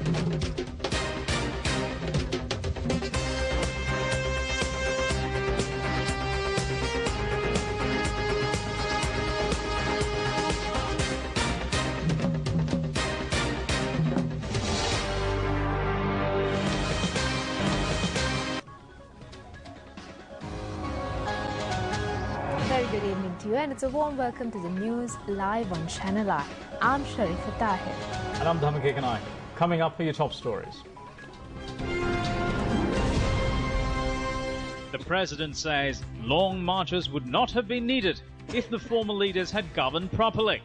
Very good evening to you, and it's a warm welcome to the news live on Channel I. I'm Sharifa Tahir. And I'm Dhamake Kanai. Coming up are your top stories. The president says long marches would not have been needed if the former leaders had governed properly.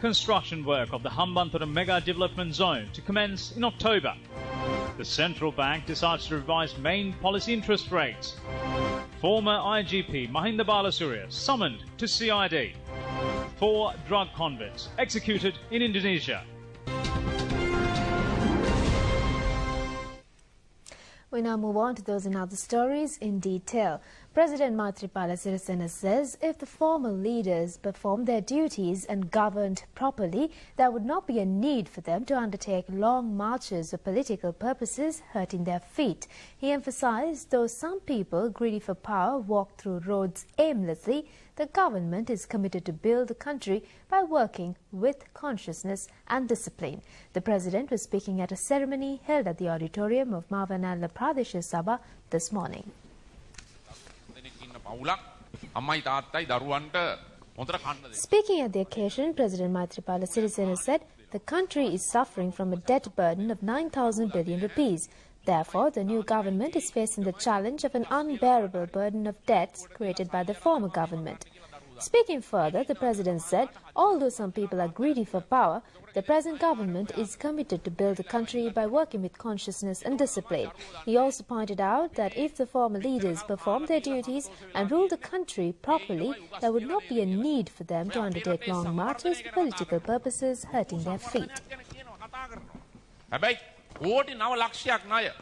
Construction work of the Hambantota Mega Development Zone to commence in October. The central bank decides to revise main policy interest rates. Former IGP Mahinda Balasurya summoned to CID. 4 drug convicts executed in Indonesia. We now move on to those and other stories in detail. President Maithripala Sirisena says if the former leaders performed their duties and governed properly, there would not be a need for them to undertake long marches for political purposes, hurting their feet. He emphasized though some people greedy for power walk through roads aimlessly, the government is committed to build the country by working with consciousness and discipline. The president was speaking at a ceremony held at the auditorium of Mavanalla Pradesh Sabha this morning. Speaking at the occasion, President Maithripala Sirisena said the country is suffering from a debt burden of 9,000 billion rupees. Therefore, the new government is facing the challenge of an unbearable burden of debts created by the former government. Speaking further, the president said, although some people are greedy for power, the present government is committed to build the country by working with consciousness and discipline. He also pointed out that if the former leaders performed their duties and ruled the country properly, there would not be a need for them to undertake long marches for political purposes, hurting their feet. කෝටි 9 ලක්ෂයක් ණය.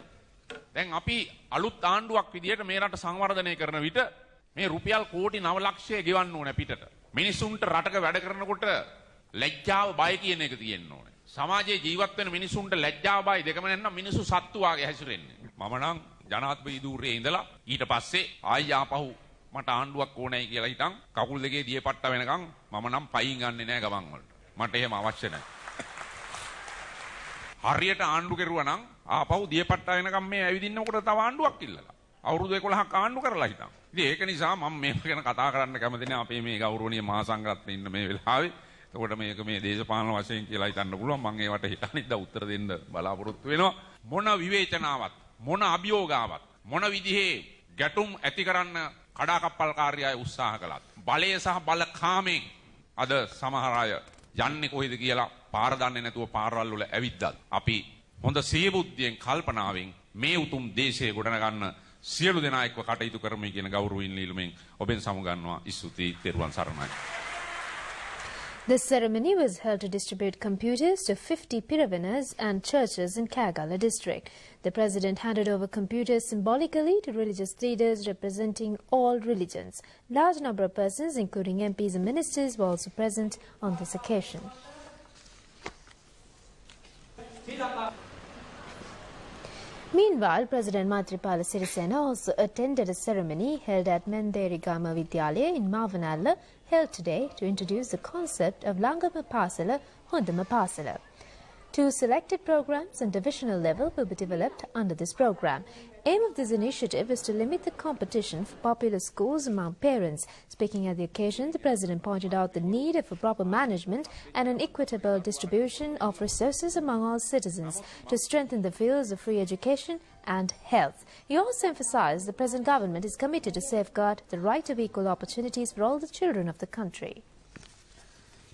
දැන් අපි අලුත් ආණ්ඩුවක් විදියට මේ රට සංවර්ධනය කරන විට මේ රුපියල් කෝටි 9 ලක්ෂය ගෙවන්න ඕනේ පිටට. මිනිසුන්ට රටක වැඩ කරනකොට ලැජ්ජාව බය කියන එක තියෙන්න ඕනේ. සමාජයේ ජීවත් වෙන මිනිසුන්ට ලැජ්ජාව බය දෙකම නැත්නම් මිනිස්සු සත්තු වාගේ හැසිරෙන්නේ. මම නම් ජනාධිපති ධූරයේ ඉඳලා ඊට පස්සේ ආයි ආපහු මට ආණ්ඩුවක් ඕනයි කියලා හිතන් කකුල් දෙකේ දියපට්ට වෙනකන් මම නම් පයින් ගන්නෙ නෑ ගමන් වලට. මට එහෙම අවශ්‍ය නැහැ. හරියට ආණ්ඩු කෙරුවා නම් ආපහු දියපට්ට වෙනකම් මේ ඇවිදින්නකොට තව ආණ්ඩුවක් ඉල්ලලා අවුරුදු 11ක් ආණ්ඩු කරලා හිටන්. ඉතින් ඒක නිසා මම මේක ගැන කතා කරන්න කැමති නෑ අපේ මේ ගෞරවනීය මහා සංඝරත්නයේ ඉන්න මේ වෙලාවේ. එතකොට මේක මේ දේශපාලන වශයෙන් කියලා හිතන්න පුළුවන්. මම ඒවට හිතනිද්දා උත්තර දෙන්න බලාපොරොත්තු වෙනවා. මොන විවේචනාවක්, මොන අභියෝගාවක්, මොන විදිහේ ගැටුම් ඇති කරන්න කඩාකප්පල්කාරී අය උත්සාහ කළත් බලය සහ බලකාමෙන් අද සමහර අය යන්නේ කොහෙද කියලා පාර දන්නේ නැතුව පාරවල් වල ඇවිද්දත් අපි හොඳ සියබුද්ධියෙන් කල්පනාවෙන් මේ උතුම් දේශය ගොඩනගන්න සියලු දෙනා එක්ව කටයුතු කරමු කියන ගෞරවයෙන් ලීලුමෙන් ඔබෙන් සමුගන්නවා. ස්තුතියි. තෙරුවන් සරණයි. This ceremony was held to distribute computers to 50 Piravinas and churches in Kerala district. The president handed over computers symbolically to religious leaders representing all religions. Large number of persons, including MPs and ministers, were also present on this occasion. Meanwhile, President Maithripala Sirisena also attended a ceremony held at Menderigama Vidyalaya in Mavanalla, held today to introduce the concept of Langama Pasala, Hundama Pasala. 2 selected programs on divisional level will be developed under this program. Aim of this initiative is to limit the competition for popular schools among parents. Speaking at the occasion, the president pointed out the need for proper management and an equitable distribution of resources among all citizens to strengthen the fields of free education and health. He also emphasized the present government is committed to safeguard the right of equal opportunities for all the children of the country.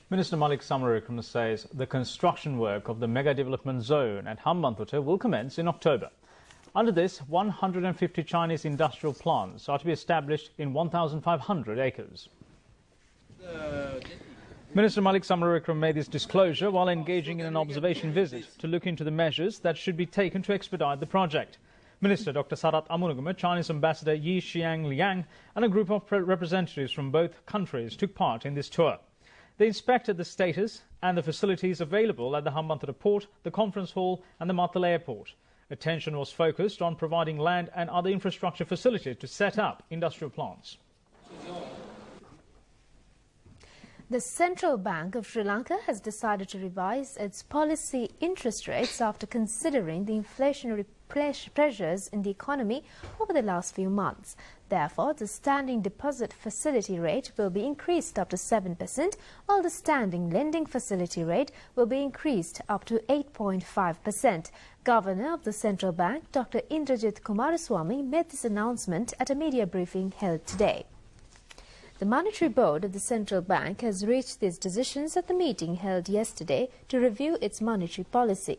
Minister Malik Samaravikrama says the construction work of the mega development zone at Hambantota will commence in October. Under this, 150 Chinese industrial plants are to be established in 1,500 acres. Minister Malik Samaravikrama made this disclosure while engaging in an observation visit to look into the measures that should be taken to expedite the project. Minister Dr. Sarat Amunagama, Chinese Ambassador Yi Xiang Liang and a group of representatives from both countries took part in this tour. They inspected the status and the facilities available at the Hambantota port, the conference hall and the Matala airport. Attention was focused on providing land and other infrastructure facilities to set up industrial plants. The Central Bank of Sri Lanka has decided to revise its policy interest rates after considering the inflationary pressures in the economy over the last few months. Therefore, the standing deposit facility rate will be increased up to 7%, while the standing lending facility rate will be increased up to 8.5%. Governor of the Central Bank, Dr. Indrajit Kumaraswamy, made this announcement at a media briefing held today. The Monetary Board of the Central Bank has reached these decisions at the meeting held yesterday to review its monetary policy.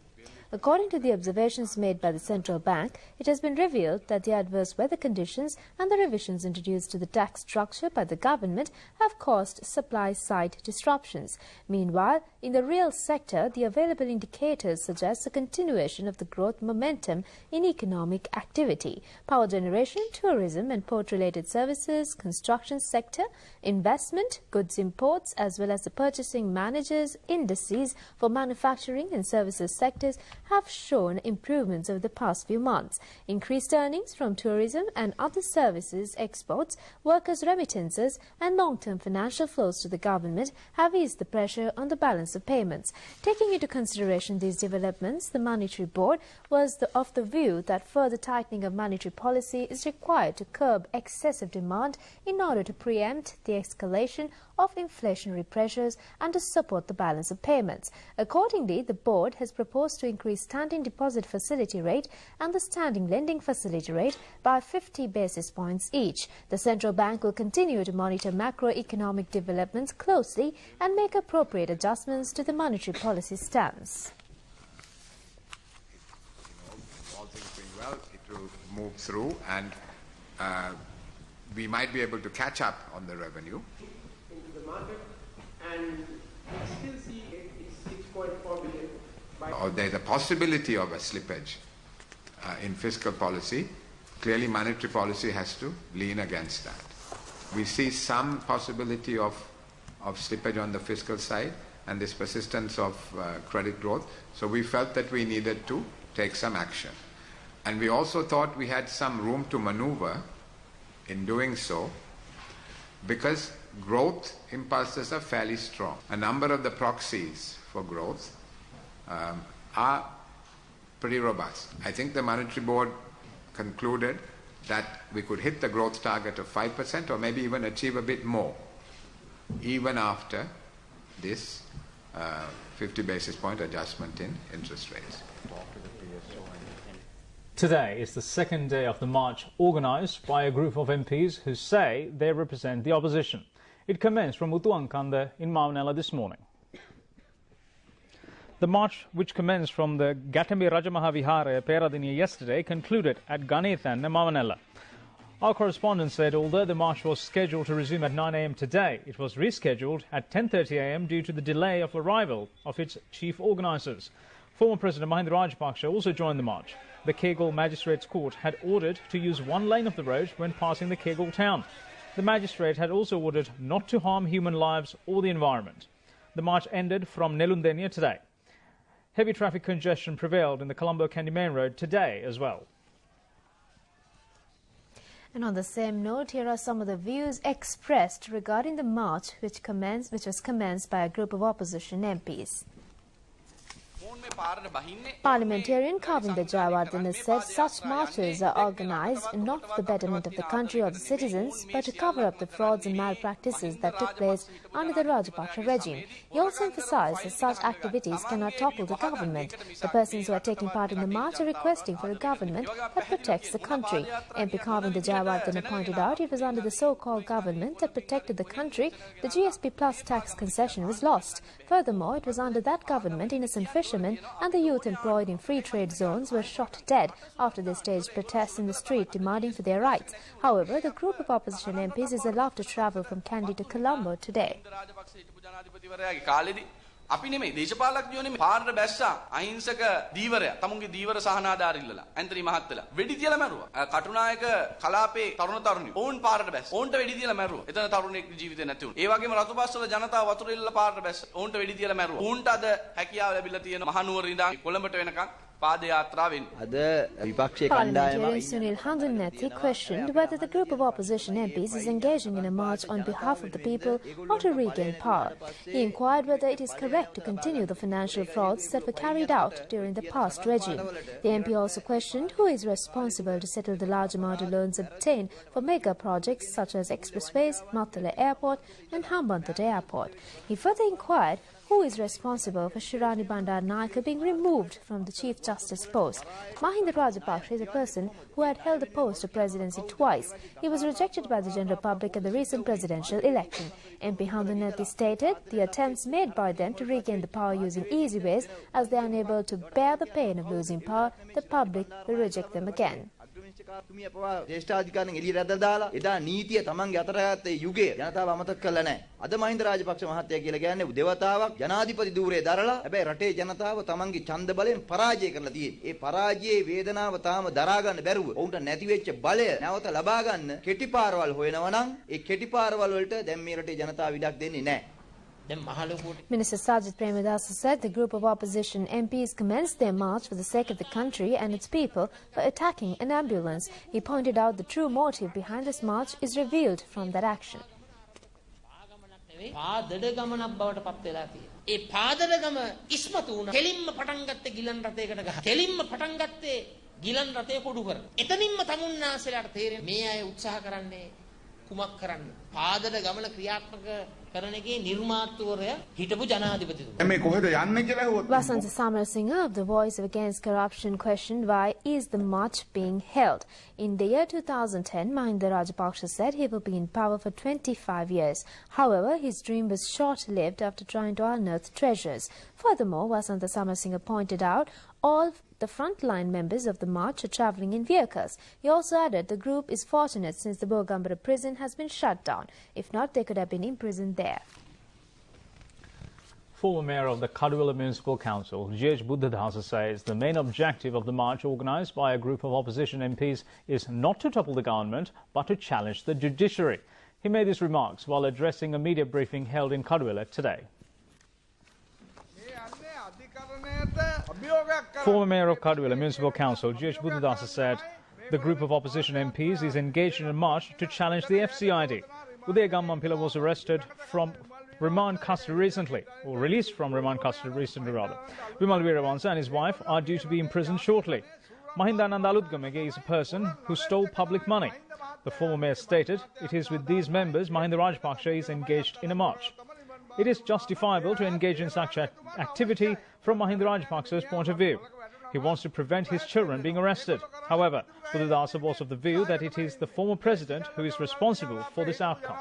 According to the observations made by the Central Bank, it has been revealed that the adverse weather conditions and the revisions introduced to the tax structure by the government have caused supply-side disruptions. Meanwhile, in the real sector, the available indicators suggest a continuation of the growth momentum in economic activity. Power generation, tourism and port-related services, construction sector, investment, goods imports, as well as the purchasing managers' indices for manufacturing and services sectors have shown improvements over the past few months. Increased earnings from tourism and other services exports, workers' remittances and long-term financial flows to the government have eased the pressure on the balance of payments. Taking into consideration these developments, the Monetary Board was of the view that further tightening of monetary policy is required to curb excessive demand in order to preempt the escalation of inflationary pressures and to support the balance of payments. Accordingly, the board has proposed to increase standing deposit facility rate and the standing lending facility rate by 50 basis points each. The central bank will continue to monitor macroeconomic developments closely and make appropriate adjustments to the monetary policy stance. All things being well, it will move through and we might be able to catch up on the revenue. Into the market, and we still see it is 6.4 billion. Or there's a possibility of a slippage in fiscal policy. Clearly, monetary policy has to lean against that. We see some possibility of slippage on the fiscal side and this persistence of credit growth. So we felt that we needed to take some action. And we also thought we had some room to maneuver in doing so because growth impulses are fairly strong. A number of the proxies for growth are pretty robust. I think the Monetary Board concluded that we could hit the growth target of 5% or maybe even achieve a bit more, even after this 50 basis point adjustment in interest rates. Today is the second day of the march organised by a group of MPs who say they represent the opposition. It commenced from Utuankanda in Maunela this morning. The march, which commenced from the Gatambi Rajamaha Vihara Peradiniya yesterday, concluded at Ganethan, Maunela. Our correspondent said although the march was scheduled to resume at 9 a.m. today, it was rescheduled at 10:30 a.m. due to the delay of arrival of its chief organisers. Former President Mahinda Rajapaksa also joined the march. The Kegel Magistrates Court had ordered to use one lane of the road when passing the Kegel town. The magistrate had also ordered not to harm human lives or the environment. The march ended from Nelundenia today. Heavy traffic congestion prevailed in the Colombo-Kandy main road today as well. And on the same note, here are some of the views expressed regarding the march which was commenced by a group of opposition MPs. Parliamentarian Kavinda Jayawardena said such marches are organised not for the betterment of the country or the citizens, but to cover up the frauds and malpractices that took place under the Rajapaksa regime. He also emphasised that such activities cannot topple the government. The persons who are taking part in the march are requesting for a government that protects the country. MP Kavinda Jayawardena pointed out it was under the so-called government that protected the country the GSP Plus tax concession was lost. Furthermore, it was under that government innocent fishermen and the youth employed in free trade zones were shot dead after they staged protests in the street demanding for their rights. However, the group of opposition MPs is allowed to travel from Kandy to Colombo today. අපි නෙමෙයි දේශපාලඥයෝ නෙමෙයි පාරට බැස්සා අහිංසක දීවරයා තමුන්ගේ දීවර සහනාධාර ඉල්ලලා Anthony මහත්තයලා වෙඩි තියලා මැරුවා කටුනායක කලාපේ තරුණ තරුණියෝ ඕන් පාරට බැස්ස ඕන්ට වෙඩි තියලා මැරුවා එතන තරුණෙක් ජීවිතේ නැති වුණා ඒ වගේම රතුපස්වල ජනතාව වතුර ඉල්ලලා පාරට බැස්ස ඕන්ට වෙඩි තියලා මැරුවා ඌන්ට අද හැකියාව ලැබිලා තියෙන මහනුවර ඉඳන් කොළඹට වෙනකන් Parliamentarian Sunil Handulnathi questioned whether the group of opposition MPs is engaging in a march on behalf of the people or to regain power. He inquired whether it is correct to continue the financial frauds that were carried out during the past regime. The MP also questioned who is responsible to settle the large amount of loans obtained for mega projects such as expressways, Mattala Airport and Hambantota Airport. He further inquired who is responsible for Shirani Bandaranaike being removed from the Chief Justice post. Mahinda Rajapaksa is a person who had held the post of presidency twice. He was rejected by the general public at the recent presidential election. MP Handulnathi stated the attempts made by them to regain the power using easy ways, as they are unable to bear the pain of losing power, the public will reject them again. ජේෂ්ඨාධිකාරින් එළියට ඇදලා දාලා එදා නීතිය තමන්ගේ අතරගත්ත යුගය ජනතාව අමතක කළා නැහැ. අද මහින්ද රාජපක්ෂ මහත්තයා කියලා කියන්නේ දෙවතාවක් ජනාධිපති ධූරේ දරලා හැබැයි රටේ ජනතාව තමන්ගේ ඡන්ද බලයෙන් පරාජය කරලා තියෙන්නේ. ඒ පරාජයේ වේදනාව තාම දරා ගන්න බැරුව උන්ට නැති වෙච්ච බලය නැවත ලබා ගන්න කෙටි පාරවල් හොයනවා නම් ඒ කෙටි පාරවල් වලට දැන් මේ රටේ ජනතාව ඉඩක් දෙන්නේ නැහැ. Minister Sajid Premadasa said the group of opposition MPs commenced their march for the sake of the country and its people for attacking an ambulance. He pointed out the true motive behind this march is revealed from that action. ඒ පාදරගම ඉස්මතු වුණා. කෙලින්ම පටන් ගත්තේ ගිලන් රථයකට ගහ. කෙලින්ම පටන් ගත්තේ ගිලන් රථය කොඩු කර. එතනින්ම තමුන්නාසලට තේරෙන්නේ මේ අය උත්සාහ කරන්නේ කුමක් කරන්න. පාදර ගමන ක්‍රියාත්මක කරන එකේ නිර්මාතෘවරයා හිටපු ජනාධිපතිතුමා. මේ කොහෙද යන්නේ කියලා හොත්. Vasanta Samarasinghe of the Voice of Against Corruption questioned why is the march being held. In the year 2010, Mahinda Rajapaksa said he will be in power for 25 years. However, his dream was short-lived after trying to unearth treasures. Furthermore, Vasanta Samarasinghe pointed out all the frontline members of the march are travelling in vehicles. He also added the group is fortunate since the Bogambara prison has been shut down. If not, they could have been imprisoned there. Former Mayor of the Kaduwala Municipal Council, G.H. Buddhadasa, says the main objective of the march organised by a group of opposition MPs is not to topple the government, but to challenge the judiciary. He made these remarks while addressing a media briefing held in Kaduwala today. Former Mayor of Kaduwala Municipal Council, G.H. Buddhadasa, said the group of opposition MPs is engaged in a march to challenge the FCID. Udaya Gammampila was arrested from remand custody recently, or released from remand custody recently rather. Vimal Weerawansa and his wife are due to be imprisoned shortly. Mahinda Nandaludgamage is a person who stole public money. The former mayor stated it is with these members Mahinda Rajapaksa is engaged in a march. It is justifiable to engage in such activity from Mahinda Rajapaksa's point of view. He wants to prevent his children being arrested. However, Buddhadasa was of the view that it is the former president who is responsible for this outcome.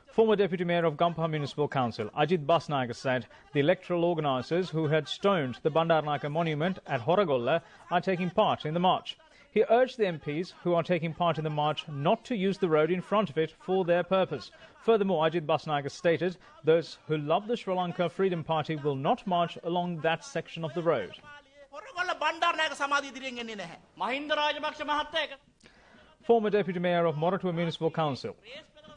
Former Deputy Mayor of Gampaha Municipal Council, Ajit Basnaga, said the electoral organisers who had stoned the Bandaranaike monument at Horagolla are taking part in the march. He urged the MPs who are taking part in the march not to use the road in front of it for their purpose. Furthermore, Ajit Basnaga stated those who love the Sri Lanka Freedom Party will not march along that section of the road. Former Deputy Mayor of Moratuwa Municipal Council,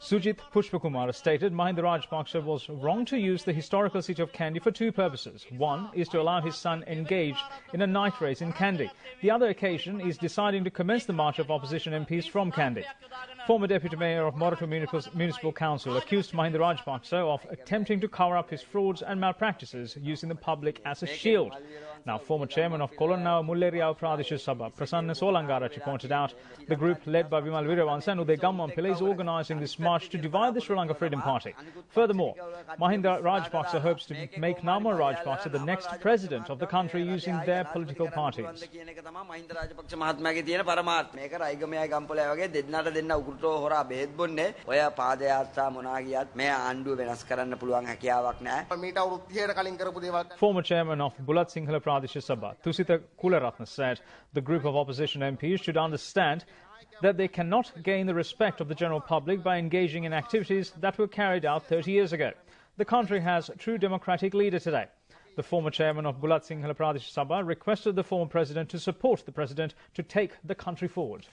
Sujit Pushpakumar, stated Mahinda Rajapaksa was wrong to use the historical city of Kandy for two purposes. One is to allow his son engage in a night race in Kandy. The other occasion is deciding to commence the march of opposition MPs from Kandy. Former Deputy Mayor of Moratuwa Municipal Council accused Mahinda Rajapaksa of attempting to cover up his frauds and malpractices using the public as a shield. Now, former chairman of Kolonna Mulleriya Pradesh Sabha, Prasanna Solangarachi, pointed out the group led by Vimal Weerawansa and Udaya Gammampila is organising this march to divide the Sri Lanka Freedom Party. Furthermore, Mahinda Rajapaksa hopes to make Nama Rajapaksa the next president of the country using their political parties. Former chairman of Bulat Sinhala Pradesh Sabha, Tusita Kularatne, said the group of opposition MPs should understand that they cannot gain the respect of the general public by engaging in activities that were carried out 30 years ago. The country has a true democratic leader today. The former chairman of Bulat Sinhala Pradesh Sabha requested the former president to support the president to take the country forward.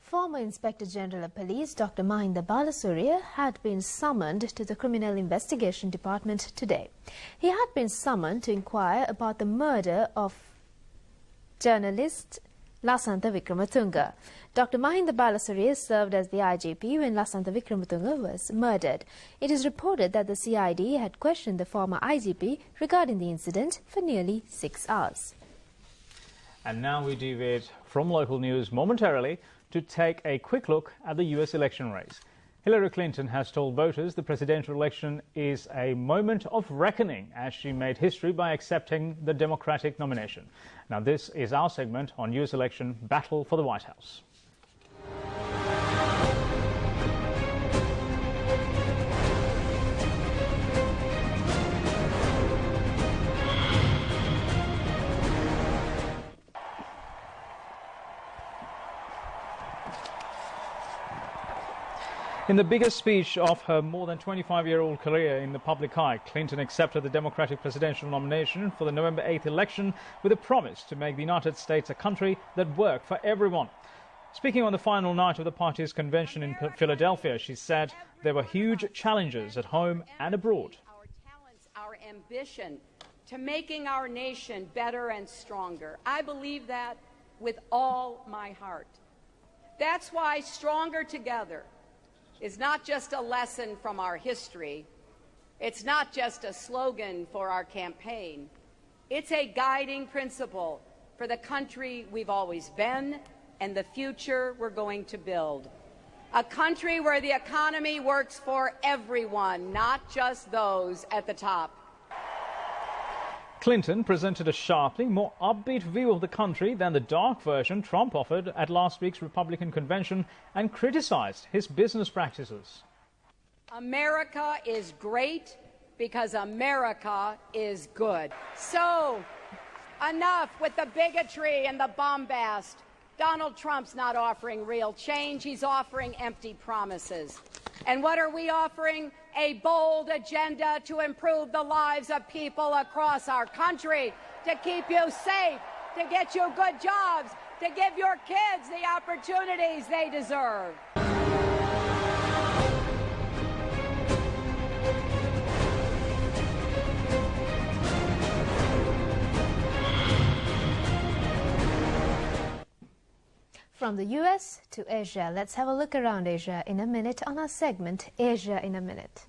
Former Inspector General of Police Dr. Mahinda Balasuriya had been summoned to the Criminal Investigation Department today. He had been summoned to inquire about the murder of journalist Lasantha Wickrematunge. Dr. Mahinda Balasuriya served as the IGP when Lasantha Wickrematunge was murdered. It is reported that the CID had questioned the former IGP regarding the incident for nearly 6 hours. And now we deviate from local news momentarily to take a quick look at the US election race. Hillary Clinton has told voters the presidential election is a moment of reckoning as she made history by accepting the Democratic nomination. Now this is our segment on US election Battle for the White House. In the biggest speech of her more than 25-year-old career in the public eye, Clinton accepted the Democratic presidential nomination for the November 8th election with a promise to make the United States a country that worked for everyone. Speaking on the final night of the party's convention in Philadelphia, she said there were huge challenges at home and abroad. Our talents, our ambition to making our nation better and stronger. I believe that with all my heart. That's why Stronger Together is not just a lesson from our history. It's not just a slogan for our campaign. It's a guiding principle for the country we've always been and the future we're going to build. A country where the economy works for everyone, not just those at the top. Clinton presented a sharply more upbeat view of the country than the dark version Trump offered at last week's Republican convention and criticized his business practices. America is great because America is good. So, enough with the bigotry and the bombast. Donald Trump's not offering real change. He's offering empty promises. And what are we offering? A bold agenda to improve the lives of people across our country, to keep you safe, to get you good jobs, to give your kids the opportunities they deserve. From the US to Asia, let's have a look around Asia in a minute on our segment Asia in a Minute.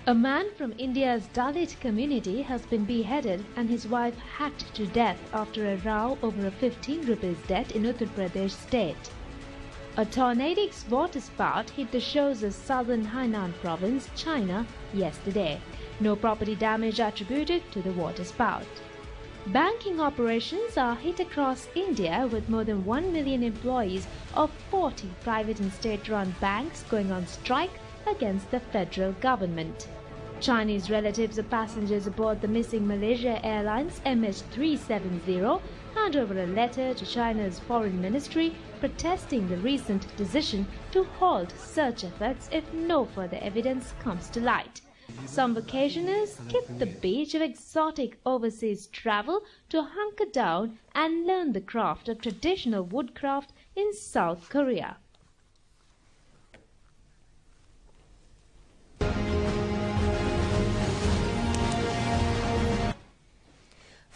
A man from India's Dalit community has been beheaded and his wife hacked to death after a row over a 15 rupees debt in Uttar Pradesh state. A tornadic waterspout hit the shores of southern Hainan province, China, yesterday. No property damage attributed to the waterspout. Banking operations are hit across India with more than 1 million employees of 40 private and state-run banks going on strike against the federal government. Chinese relatives of passengers aboard the missing Malaysia Airlines MH370 hand over a letter to China's foreign ministry protesting the recent decision to halt search efforts if no further evidence comes to light. Some vacationers skip the beach of exotic overseas travel to hunker down and learn the craft of traditional woodcraft in South Korea.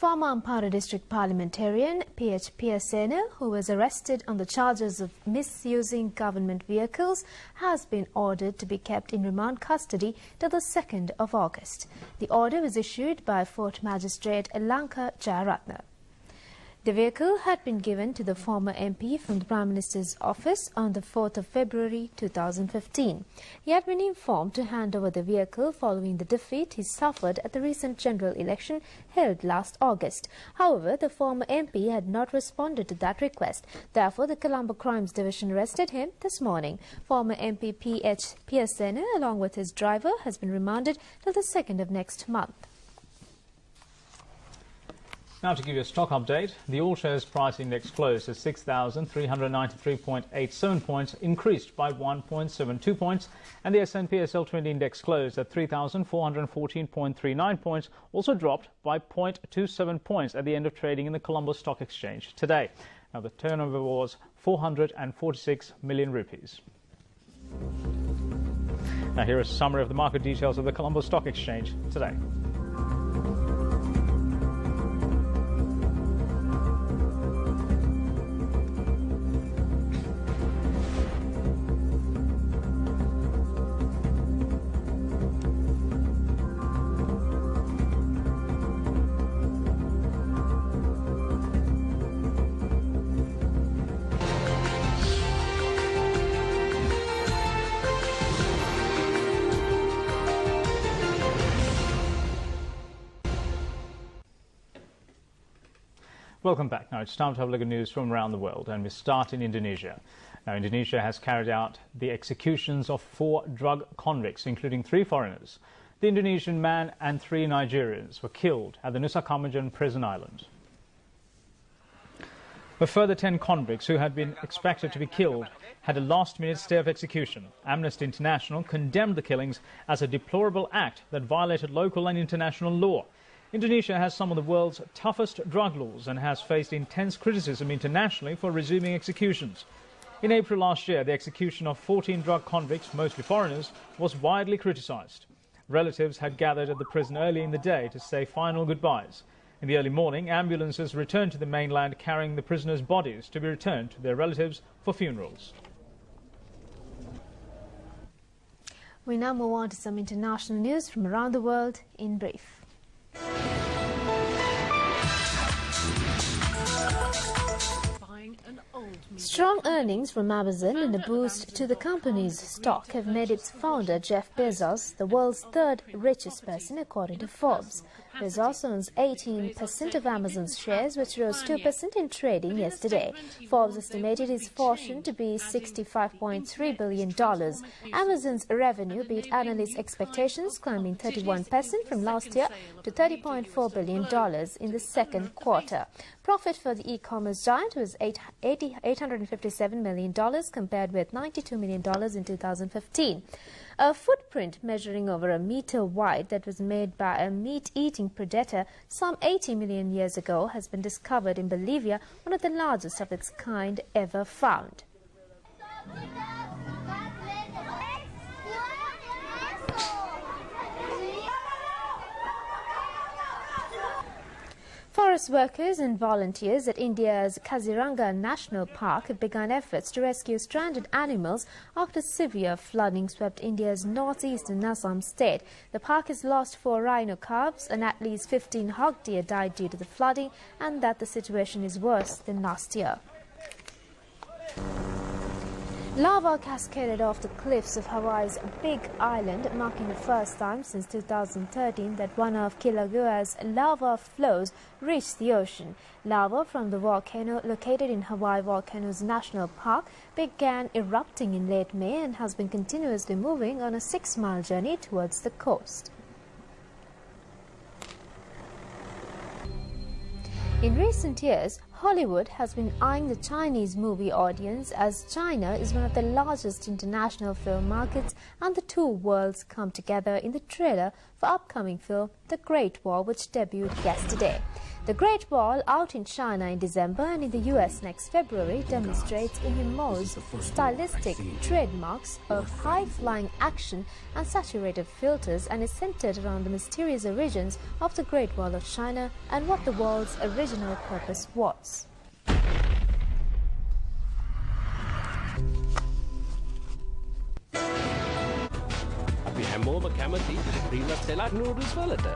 Former Ampara District Parliamentarian P.H. Piyasena, who was arrested on the charges of misusing government vehicles, has been ordered to be kept in remand custody till the 2nd of August. The order was issued by Fort Magistrate Lanka Jayaratna. The vehicle had been given to the former MP from the Prime Minister's office on the 4th of February 2015. He had been informed to hand over the vehicle following the defeat he suffered at the recent general election held last August. However, the former MP had not responded to that request. Therefore, the Colombo Crimes Division arrested him this morning. Former MP P.H. Piyasena, along with his driver, has been remanded till the 2nd of next month. Now to give you a stock update, the All Shares Price Index closed at 6,393.87 points, increased by 1.72 points, and the S&P SL20 Index closed at 3,414.39 points, also dropped by 0.27 points at the end of trading in the Colombo Stock Exchange today. Now the turnover was 446 million rupees. Now here is a summary of the market details of the Colombo Stock Exchange today. Welcome back. Now it's time to have a look at news from around the world, and we start in Indonesia. Now Indonesia has carried out the executions of 4 drug convicts, including 3 foreigners. The Indonesian man and 3 Nigerians were killed at the Nusa Kambangan prison island. A further 10 convicts who had been expected to be killed had a last-minute stay of execution. Amnesty International condemned the killings as a deplorable act that violated local and international law. Indonesia has some of the world's toughest drug laws and has faced intense criticism internationally for resuming executions. In April last year, the execution of 14 drug convicts, mostly foreigners, was widely criticised. Relatives had gathered at the prison early in the day to say final goodbyes. In the early morning, ambulances returned to the mainland carrying the prisoners' bodies to be returned to their relatives for funerals. We now move on to some international news from around the world in brief. Strong earnings from Amazon and a boost to the company's stock have made its founder, Jeff Bezos, the world's 3rd richest person according to Forbes. Bezos owns 18% of Amazon's shares, which rose 2% in trading yesterday. Forbes estimated his fortune to be $65.3 billion. Amazon's revenue beat analysts' expectations, climbing 31% from last year to $30.4 billion in the second quarter. Profit for the e-commerce giant was $857 million compared with $92 million in 2015. A footprint measuring over a meter wide that was made by a meat-eating predator some 80 million years ago has been discovered in Bolivia, one of the largest of its kind ever found. Forest workers and volunteers at India's Kaziranga National Park have begun efforts to rescue stranded animals after severe flooding swept India's northeastern Assam state. The park has lost 4 rhino calves and at least 15 hog deer died due to the flooding, and that the situation is worse than last year. Lava cascaded off the cliffs of Hawaii's Big Island, marking the first time since 2013 that one of Kilauea's lava flows reached the ocean. Lava from the volcano located in Hawaii Volcanoes National Park began erupting in late May and has been continuously moving on a 6-mile journey towards the coast. In recent years, Hollywood has been eyeing the Chinese movie audience as China is one of the largest international film markets, and the two worlds come together in the trailer for upcoming film The Great Wall, which debuted yesterday. The Great Wall, out in China in December and in the US next February, demonstrates Imimo's stylistic trademarks of high-flying action and saturated filters, and is centered around the mysterious origins of the Great Wall of China and what the wall's original purpose was. අපි හැමෝම කැමති රීනත් වෙලා noodles වලට.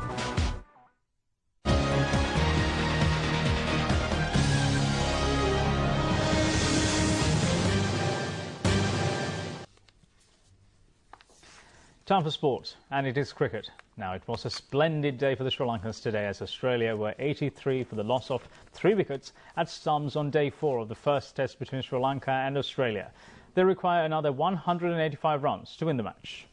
Time for sport, and it is cricket. Now, it was a splendid day for the Sri Lankans today as Australia were 83 for the loss of 3 wickets at stumps on day 4 of the first test between Sri Lanka and Australia. They require another 185 runs to win the match.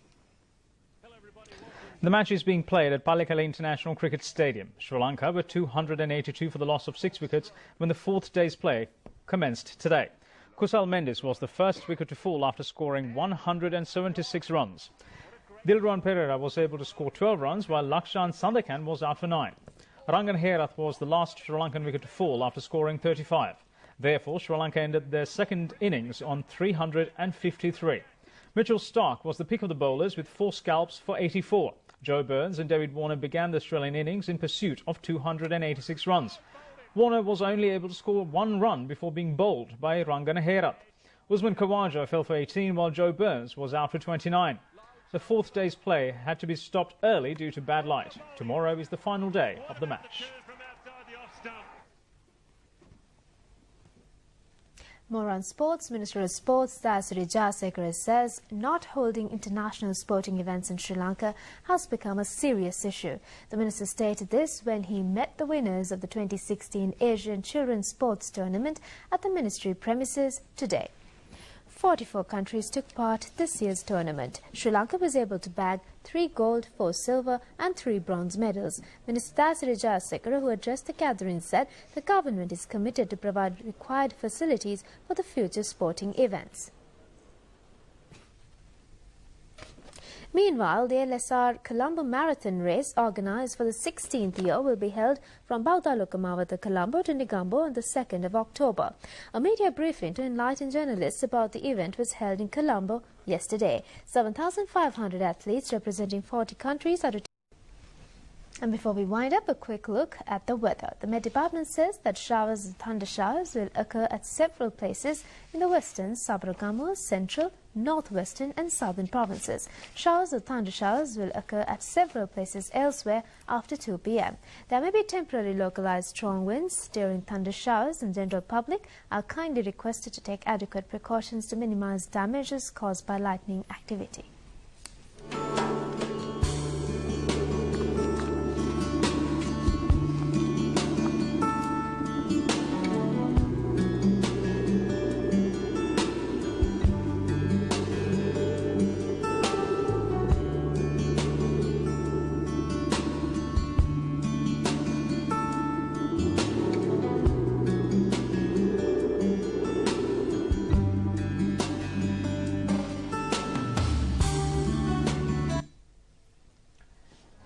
The match is being played at Pallekele International Cricket Stadium. Sri Lanka were 282 for the loss of 6 wickets when the fourth day's play commenced today. Kusal Mendis was the first wicket to fall after scoring 176 runs. Dilruwan Pereira was able to score 12 runs while Lakshan Sandakan was out for 9. Rangan Herath was the last Sri Lankan wicket to fall after scoring 35. Therefore, Sri Lanka ended their second innings on 353. Mitchell Starc was the pick of the bowlers with 4 scalps for 84. Joe Burns and David Warner began the Australian innings in pursuit of 286 runs. Warner was only able to score 1 run before being bowled by Rangan Herath. Usman Khawaja fell for 18 while Joe Burns was out for 29. The fourth day's play had to be stopped early due to bad light. Tomorrow is the final day of the match. More on sports. Minister of Sports Dasari Jayasekara says not holding international sporting events in Sri Lanka has become a serious issue. The minister stated this when he met the winners of the 2016 Asian Children's Sports Tournament at the ministry premises today. 44 countries took part this year's tournament. Sri Lanka was able to bag 3 gold, 4 silver and 3 bronze medals. Minister Dasari Jayasekara, who addressed the gathering, said the government is committed to provide required facilities for the future sporting events. Meanwhile, the LSR Colombo Marathon race, organised for the 16th year, will be held from Baudalokamawata, Colombo to Negombo on the 2nd of October. A media briefing to enlighten journalists about the event was held in Colombo yesterday. 7,500 athletes representing 40 countries are to. And before we wind up, a quick look at the weather. The Met Department says that showers and thunder showers will occur at several places in the western, Sabaragamu, central, northwestern and southern provinces. Showers or thunder showers will occur at several places elsewhere after 2 p.m. There may be temporary localized strong winds during thunder showers, and general public are kindly requested to take adequate precautions to minimize damages caused by lightning activity.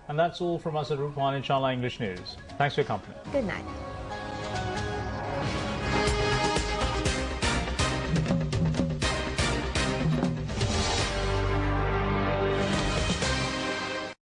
And that's all from us at Rupavahini Channel English News. Thanks for your company. Good night.